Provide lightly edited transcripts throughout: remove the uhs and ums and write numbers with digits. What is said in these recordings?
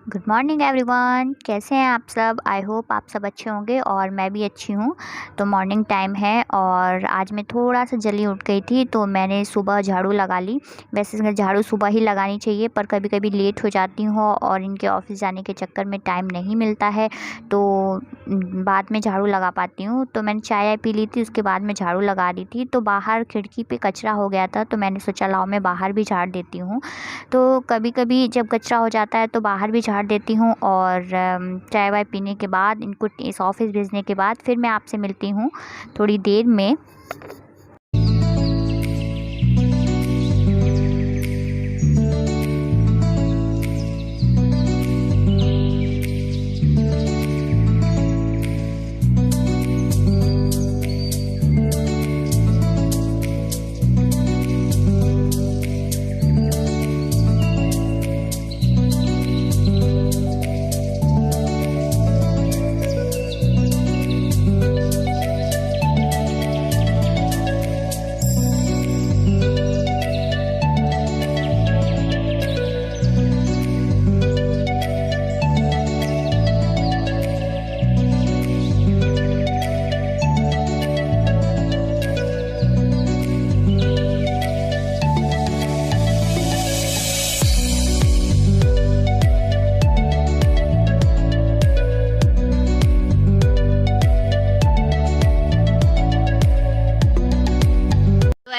Good morning everyone, कैसे हैं आप सब। आई होप आप सब अच्छे होंगे और मैं भी अच्छी हूँ। तो मॉर्निंग टाइम है और आज मैं थोड़ा सा जल्दी उठ गई थी, तो मैंने सुबह झाड़ू लगा ली। वैसे झाड़ू सुबह ही लगानी चाहिए, पर कभी कभी लेट हो जाती हूँ और इनके ऑफिस जाने के चक्कर में टाइम नहीं मिलता है, तो बाद में झाड़ू लगा पाती हूँ। तो मैंने चाय पी ली थी, उसके बाद में झाड़ू लगा दी थी। तो बाहर खिड़की पे कचरा हो गया था, तो मैंने सोचा लाओ मैं बाहर भी झाड़ देती हूँ। तो कभी कभी जब कचरा हो जाता है तो बाहर भी झाड़ देती हूँ, और चाय वाय पीने के बाद इनको इस ऑफ़िस भेजने के बाद फिर मैं आपसे मिलती हूँ थोड़ी देर में।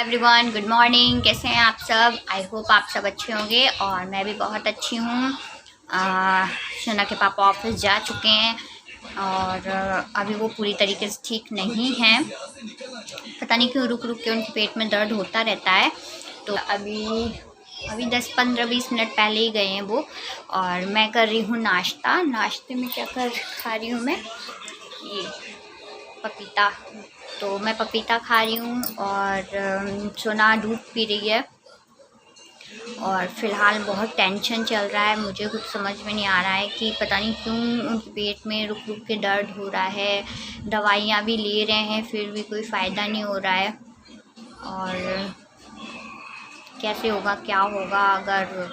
एवरीवन, गुड मॉर्निंग, कैसे हैं आप सब। आई होप आप सब अच्छे होंगे और मैं भी बहुत अच्छी हूँ। शना के पापा ऑफिस जा चुके हैं और अभी वो पूरी तरीके से ठीक नहीं हैं। पता नहीं क्यों रुक रुक के उनके पेट में दर्द होता रहता है। तो अभी 10-15-20 मिनट पहले ही गए हैं वो, और मैं कर रही हूँ नाश्ता। नाश्ते में क्या खा रही हूँ मैं, ये पपीता। तो मैं पपीता खा रही हूँ और सोना दूध पी रही है। और फ़िलहाल बहुत टेंशन चल रहा है, मुझे कुछ समझ में नहीं आ रहा है कि पता नहीं क्यों उनके पेट में रुक रुक के दर्द हो रहा है। दवाइयाँ भी ले रहे हैं, फिर भी कोई फ़ायदा नहीं हो रहा है। और कैसे होगा, क्या होगा, अगर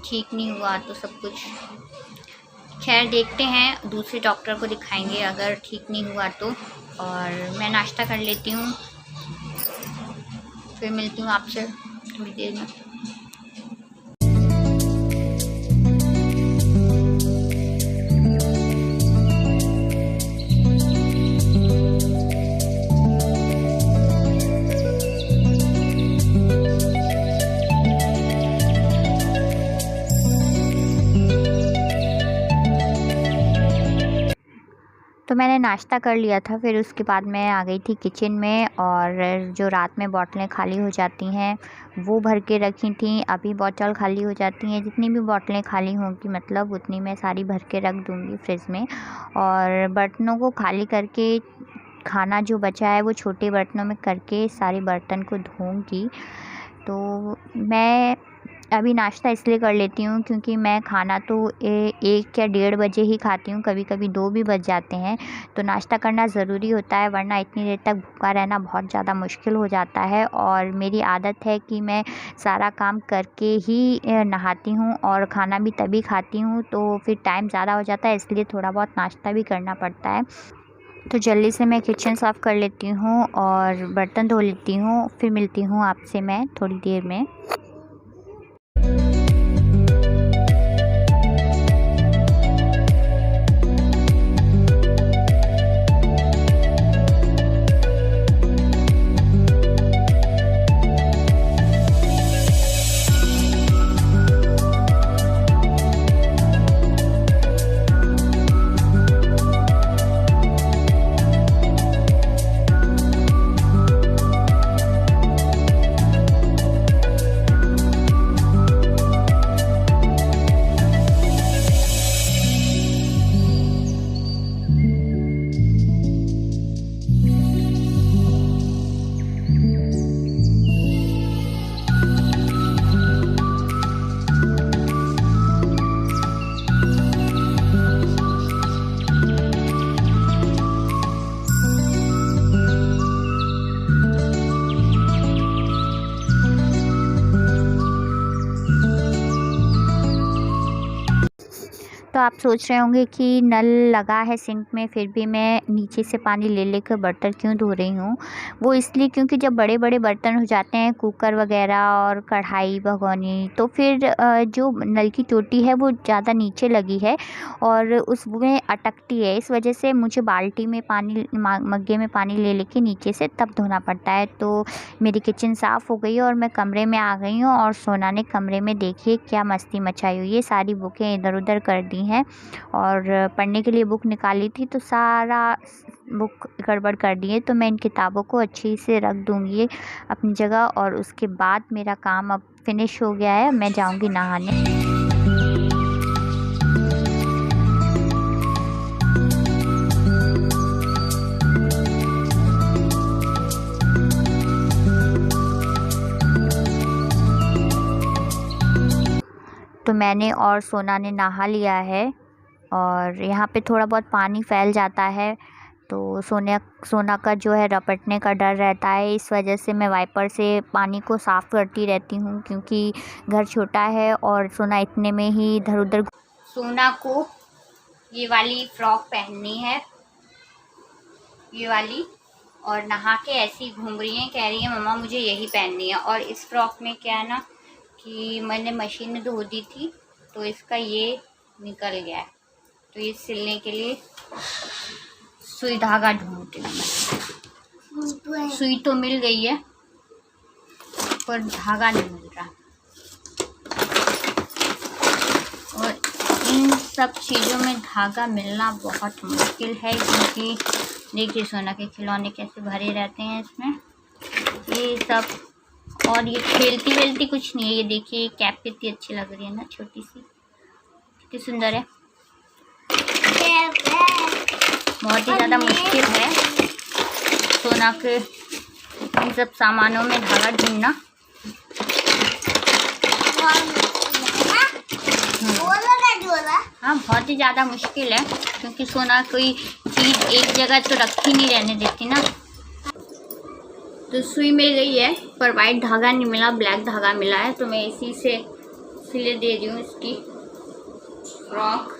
ठीक नहीं हुआ तो सब कुछ। खैर देखते हैं, दूसरे डॉक्टर को दिखाएंगे अगर ठीक नहीं हुआ तो। और मैं नाश्ता कर लेती हूँ, फिर मिलती हूँ आपसे थोड़ी देर में। तो मैंने नाश्ता कर लिया था, फिर उसके बाद मैं आ गई थी किचन में, और जो रात में बॉटलें खाली हो जाती हैं वो भर के रखी थी। अभी बॉटल खाली हो जाती हैं, जितनी भी बॉटलें खाली होंगी मतलब उतनी मैं सारी भर के रख दूँगी फ्रिज में। और बर्तनों को खाली करके, खाना जो बचा है वो छोटे बर्तनों में करके सारे बर्तन को धोऊँगी। तो मैं अभी नाश्ता इसलिए कर लेती हूँ क्योंकि मैं खाना तो 1 या 1:30 बजे ही खाती हूँ, कभी कभी 2 भी बज जाते हैं। तो नाश्ता करना ज़रूरी होता है, वरना इतनी देर तक भूखा रहना बहुत ज़्यादा मुश्किल हो जाता है। और मेरी आदत है कि मैं सारा काम करके ही नहाती हूँ और खाना भी तभी खाती हूँ, तो फिर टाइम ज़्यादा हो जाता है, इसलिए थोड़ा बहुत नाश्ता भी करना पड़ता है। तो जल्दी से मैं किचन साफ़ कर लेती हूँ और बर्तन धो लेती हूँ, फिर मिलती हूँ आपसे मैं थोड़ी देर में। तो आप सोच रहे होंगे कि नल लगा है सिंक में फिर भी मैं नीचे से पानी ले लेकर बर्तन क्यों धो रही हूँ। वो इसलिए क्योंकि जब बड़े बड़े बर्तन हो जाते हैं, कुकर वगैरह और कढ़ाई भगोनी, तो फिर जो नल की टोटी है वो ज़्यादा नीचे लगी है और उसमें अटकती है। इस वजह से मुझे बाल्टी में पानी मग्गे में पानी ले लेके नीचे से तब धोना पड़ता है। तो मेरी किचन साफ़ हो गई और मैं कमरे में आ गई हूँ और सोना ने कमरे में देखिए क्या मस्ती मचाई हुई है। सारी बुकें इधर उधर कर दी हैं और पढ़ने के लिए बुक निकाली थी तो सारा बुक गड़बड़ कर दी है। तो मैं इन किताबों को अच्छी से रख दूँगी अपनी जगह और उसके बाद मेरा काम अब फिनिश हो गया है। मैं जाऊँगी नहाने। तो मैंने और सोना ने नहा लिया है और यहाँ पे थोड़ा बहुत पानी फैल जाता है तो सोना का जो है रपटने का डर रहता है। इस वजह से मैं वाइपर से पानी को साफ़ करती रहती हूँ क्योंकि घर छोटा है और सोना इतने में ही इधर उधर। सोना को ये वाली फ़्रॉक पहननी है, ये वाली, और नहा के ऐसी घूम रही है, कह रही है मम्मा मुझे यही पहननी है। और इस फ्रॉक में क्या है ना कि मैंने मशीन में धो दी थी तो इसका ये निकल गया है, तो ये सिलने के लिए सुई धागा ढूंढती हूँ। सुई तो मिल गई है पर धागा नहीं मिल रहा और इन सब चीज़ों में धागा मिलना बहुत मुश्किल है क्योंकि देखिए सोना के खिलौने कैसे भरे रहते हैं इसमें, ये सब। और ये खेलती वेलती कुछ नहीं है। ये देखिए कैप कितनी अच्छी लग रही है ना, छोटी सी, कितनी सुंदर है। बहुत ही ज़्यादा मुश्किल है सोना के इन सब सामानों में धागा ढूंढना। हाँ बहुत ही ज़्यादा मुश्किल है क्योंकि सोना कोई चीज़ एक जगह तो रखी नहीं रहने देती ना। तो सुई मिल गई है पर वाइट धागा नहीं मिला, ब्लैक धागा मिला है तो मैं इसी से सिले दे रही हूँ इसकी फ्रॉक।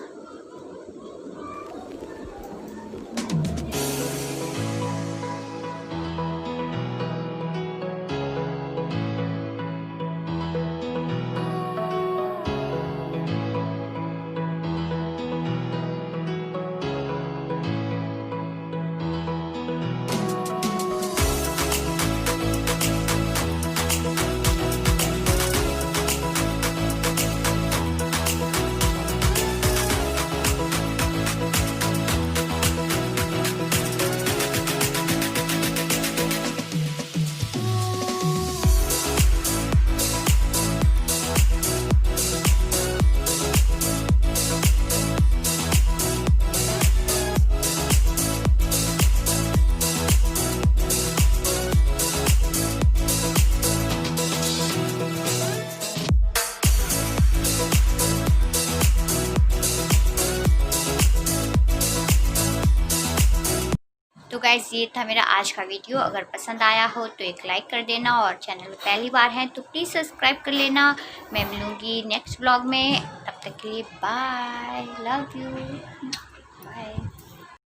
तो गाइस ये था मेरा आज का वीडियो। अगर पसंद आया हो तो एक लाइक कर देना और चैनल में पहली बार है तो प्लीज़ सब्सक्राइब कर लेना। मैं मिलूँगी नेक्स्ट ब्लॉग में, तब तक के लिए बाय, लव यू।